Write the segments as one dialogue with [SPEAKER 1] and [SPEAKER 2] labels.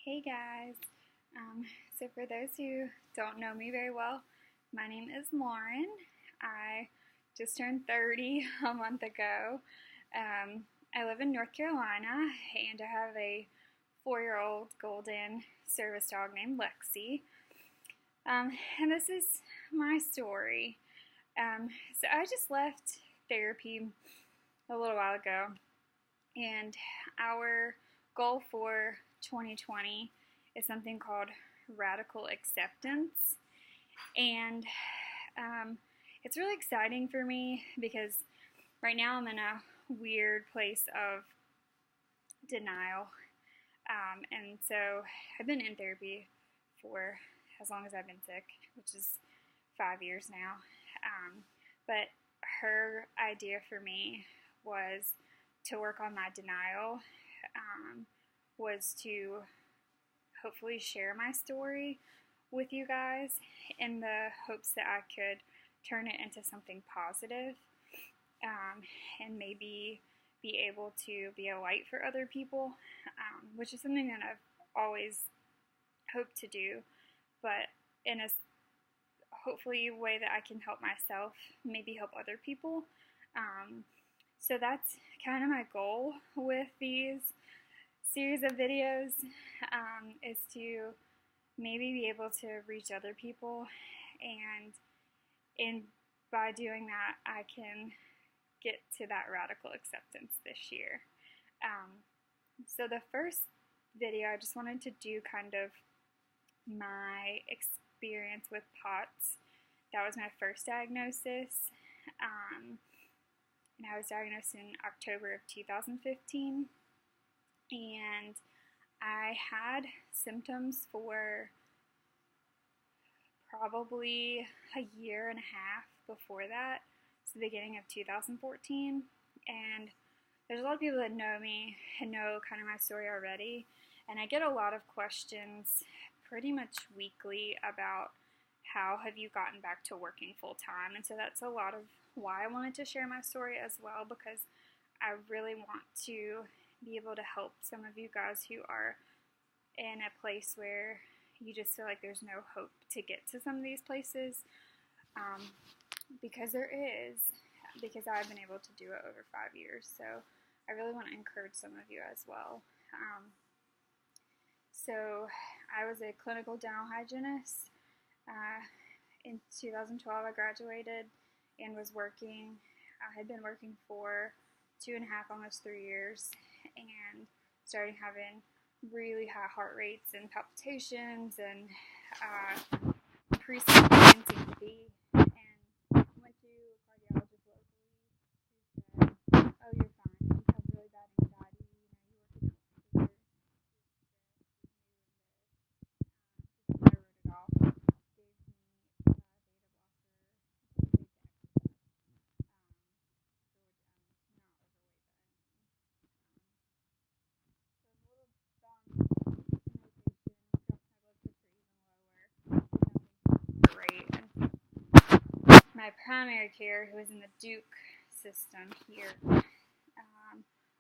[SPEAKER 1] Hey guys, so for those who don't know me very well, my name is Lauren. I just turned 30 a month ago. I live in North Carolina and I have a 4-year-old golden service dog named Lexi. And this is my story. So I just left therapy a little while ago, and our goal for 2020 is something called radical acceptance. And it's really exciting for me because right now I'm in a weird place of denial. And so I've been in therapy for as long as I've been sick, which is 5 years now. But her idea for me was to work on my denial, was to hopefully share my story with you guys in the hopes that I could turn it into something positive, and maybe be able to be a light for other people, which is something that I've always hoped to do, but in a hopefully way that I can help myself, maybe help other people. So that's kind of my goal with these series of videos, is to maybe be able to reach other people, and by doing that I can get to that radical acceptance this year. So the first video I just wanted to do kind of my experience with POTS. That was my first diagnosis, and I was diagnosed in October of 2015, and I had symptoms for probably a year and a half before that, so the beginning of 2014, and there's a lot of people that know me and know kind of my story already, and I get a lot of questions pretty much weekly about how have you gotten back to working full time, and so that's a lot of why I wanted to share my story as well, because I really want to be able to help some of you guys who are in a place where you just feel like there's no hope to get to some of these places, because there is, because I've been able to do it over 5 years, so I really want to encourage some of you as well. So I was a clinical dental hygienist. In 2012 I graduated and was working. I had been working for 2.5, almost 3 years, and started having really high heart rates and palpitations and increasing anxiety, and went to a cardiologist locally who said, oh, you're fine, you just have really bad anxiety, you work in healthcare, just I wrote it off, gave me beta blocker, to exercise, my primary care, who was in the Duke system here,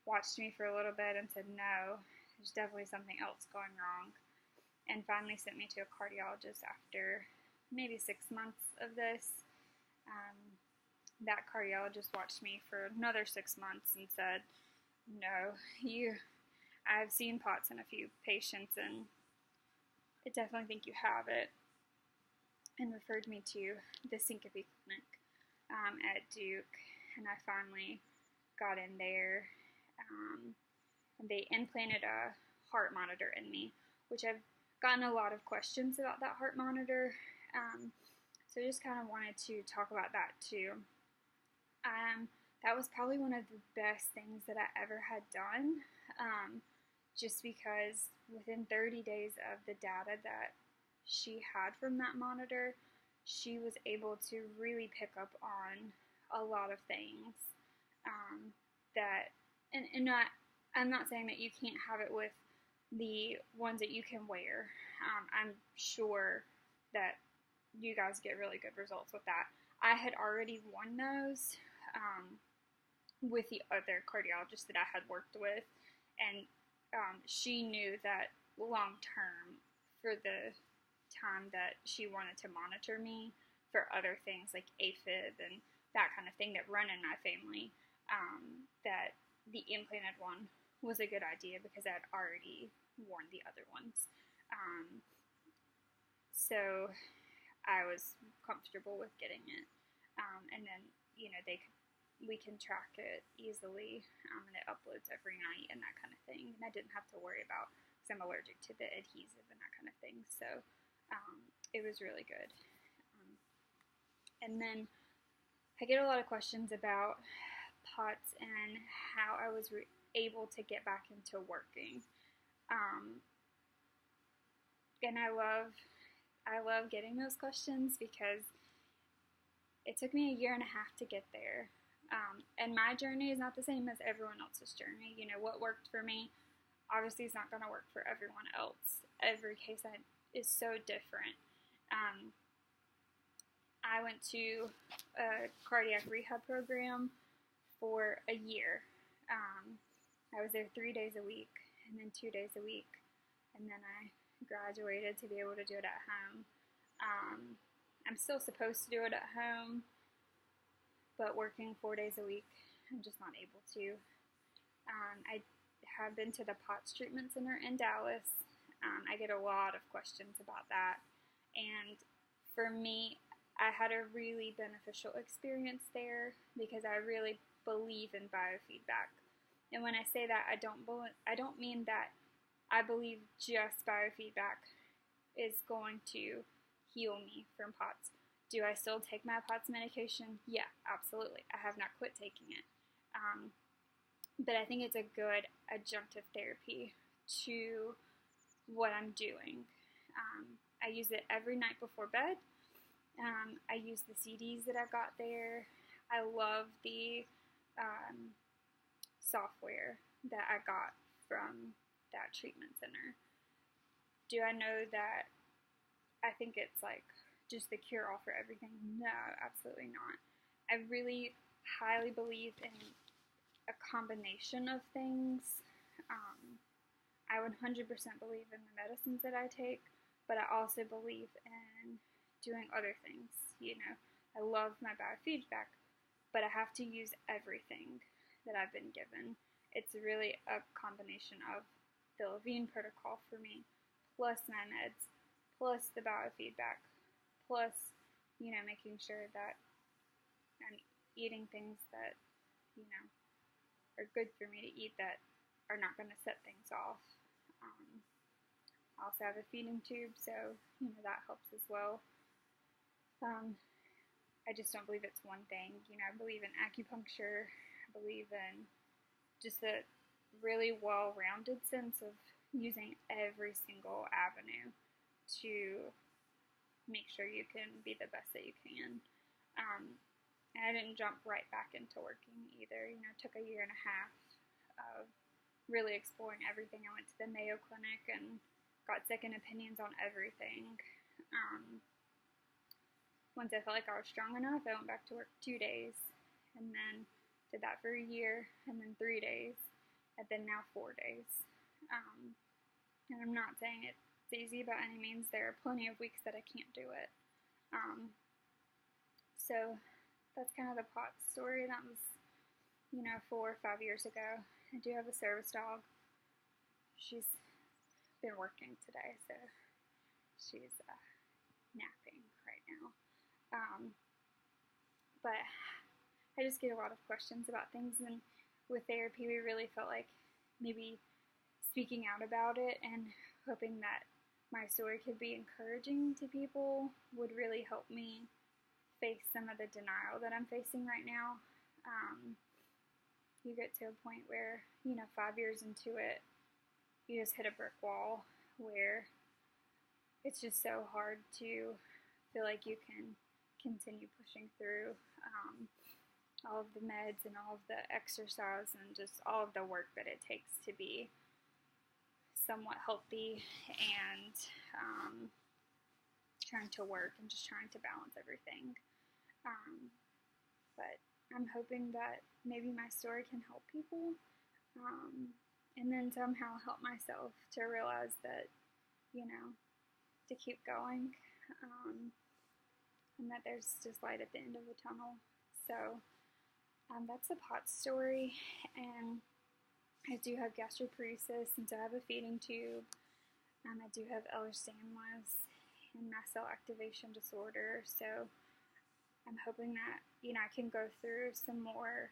[SPEAKER 1] watched me for a little bit and said, no, there's definitely something else going wrong, and finally sent me to a cardiologist after maybe 6 months of this. That cardiologist watched me for another 6 months and said, no, I've seen POTS in a few patients, and I definitely think you have it, and referred me to the Syncope Clinic at Duke, and I finally got in there, and they implanted a heart monitor in me, which I've gotten a lot of questions about that heart monitor, so I just kind of wanted to talk about that too. That was probably one of the best things that I ever had done, just because within 30 days of the data that she had from that monitor, she was able to really pick up on a lot of things, that, and I'm not saying that you can't have it with the ones that you can wear. I'm sure that you guys get really good results with that. I had already won those with the other cardiologist that I had worked with, and she knew that long term for the time that she wanted to monitor me for other things like AFib and that kind of thing that run in my family, that the implanted one was a good idea because I'd already worn the other ones. So I was comfortable with getting it. And then, we can track it easily, and it uploads every night and that kind of thing. And I didn't have to worry about, because I'm allergic to the adhesive and that kind of thing. So it was really good. And then I get a lot of questions about POTS and how I was able to get back into working. And I love getting those questions because it took me 1.5 years to get there. And my journey is not the same as everyone else's journey. What worked for me obviously is not going to work for everyone else. Every case is so different. I went to a cardiac rehab program for a year. I was there 3 days a week and then 2 days a week. And then I graduated to be able to do it at home. I'm still supposed to do it at home, but working 4 days a week, I'm just not able to. I have been to the POTS treatment center in Dallas. I get a lot of questions about that. And for me, I had a really beneficial experience there because I really believe in biofeedback. And when I say that, I don't mean that I believe just biofeedback is going to heal me from POTS. Do I still take my POTS medication? Yeah, absolutely. I have not quit taking it. But I think it's a good adjunctive therapy to what I'm doing. I use it every night before bed. I use the CDs that I got there. I love the software that I got from that treatment center. Do I know that I think it's like just the cure-all for everything? No, absolutely not. I really highly believe in a combination of things. I 100% believe in the medicines that I take, but I also believe in doing other things. I love my biofeedback, but I have to use everything that I've been given. It's really a combination of the Levine protocol for me, plus my meds, plus the biofeedback, plus, making sure that I'm eating things that, are good for me to eat that are not going to set things off. I also have a feeding tube, so, that helps as well. I just don't believe it's one thing. I believe in acupuncture. I believe in just a really well-rounded sense of using every single avenue to make sure you can be the best that you can. And I didn't jump right back into working either. It took 1.5 years of really exploring everything. I went to the Mayo Clinic and got second opinions on everything. Once I felt like I was strong enough, I went back to work 2 days, and then did that for a year, and then 3 days, and then now 4 days. And I'm not saying it's easy by any means. There are plenty of weeks that I can't do it. So that's kind of the POTS story. That was, 4 or 5 years ago. I do have a service dog. She's been working today, so she's napping right now. But I just get a lot of questions about things, and with therapy, we really felt like maybe speaking out about it and hoping that my story could be encouraging to people would really help me face some of the denial that I'm facing right now. You get to a point where, 5 years into it, you just hit a brick wall where it's just so hard to feel like you can continue pushing through all of the meds and all of the exercise and just all of the work that it takes to be somewhat healthy and trying to work and just trying to balance everything. But I'm hoping that maybe my story can help people. and then somehow help myself to realize that, to keep going, and that there's just light at the end of the tunnel. So that's the POTS story, and I do have gastroparesis, and so I have a feeding tube. I do have Ehlers-Danlos and mast cell activation disorder, so I'm hoping that, I can go through some more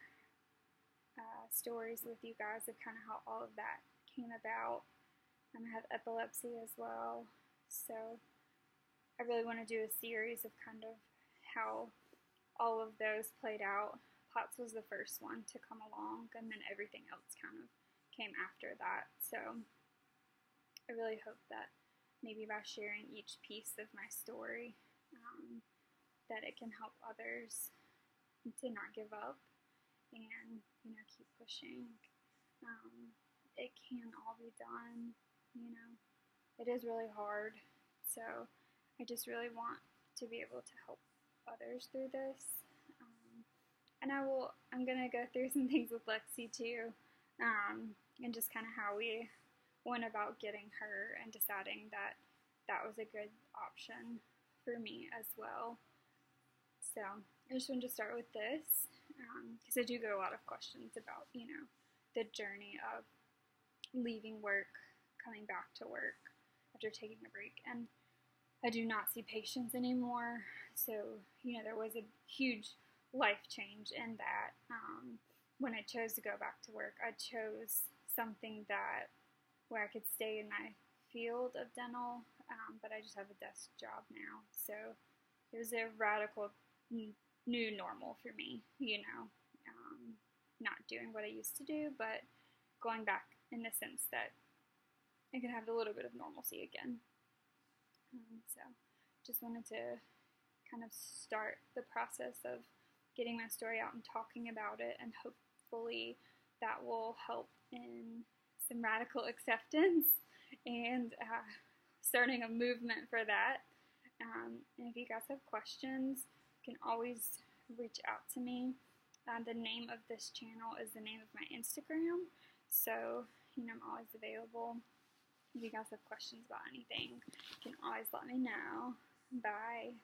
[SPEAKER 1] stories with you guys of kind of how all of that came about. I have epilepsy as well, so I really want to do a series of kind of how all of those played out. POTS was the first one to come along, and then everything else kind of came after that. So I really hope that maybe by sharing each piece of my story, that it can help others to not give up and, keep pushing. It can all be done, It is really hard, so I just really want to be able to help others through this. And I'm going to go through some things with Lexi too, and just kind of how we went about getting her and deciding that that was a good option for me as well. So I just wanted to start with this, because I do get a lot of questions about, the journey of leaving work, coming back to work after taking a break. And I do not see patients anymore, so, there was a huge life change in that. When I chose to go back to work, I chose something where I could stay in my field of dental, but I just have a desk job now. So it was a radical new normal for me, not doing what I used to do, but going back in the sense that I could have a little bit of normalcy again. So just wanted to kind of start the process of getting my story out and talking about it, and hopefully that will help in some radical acceptance and starting a movement for that. And if you guys have questions, you can always reach out to me. The name of this channel is the name of my Instagram, so I'm always available. If you guys have questions about anything, you can always let me know. Bye.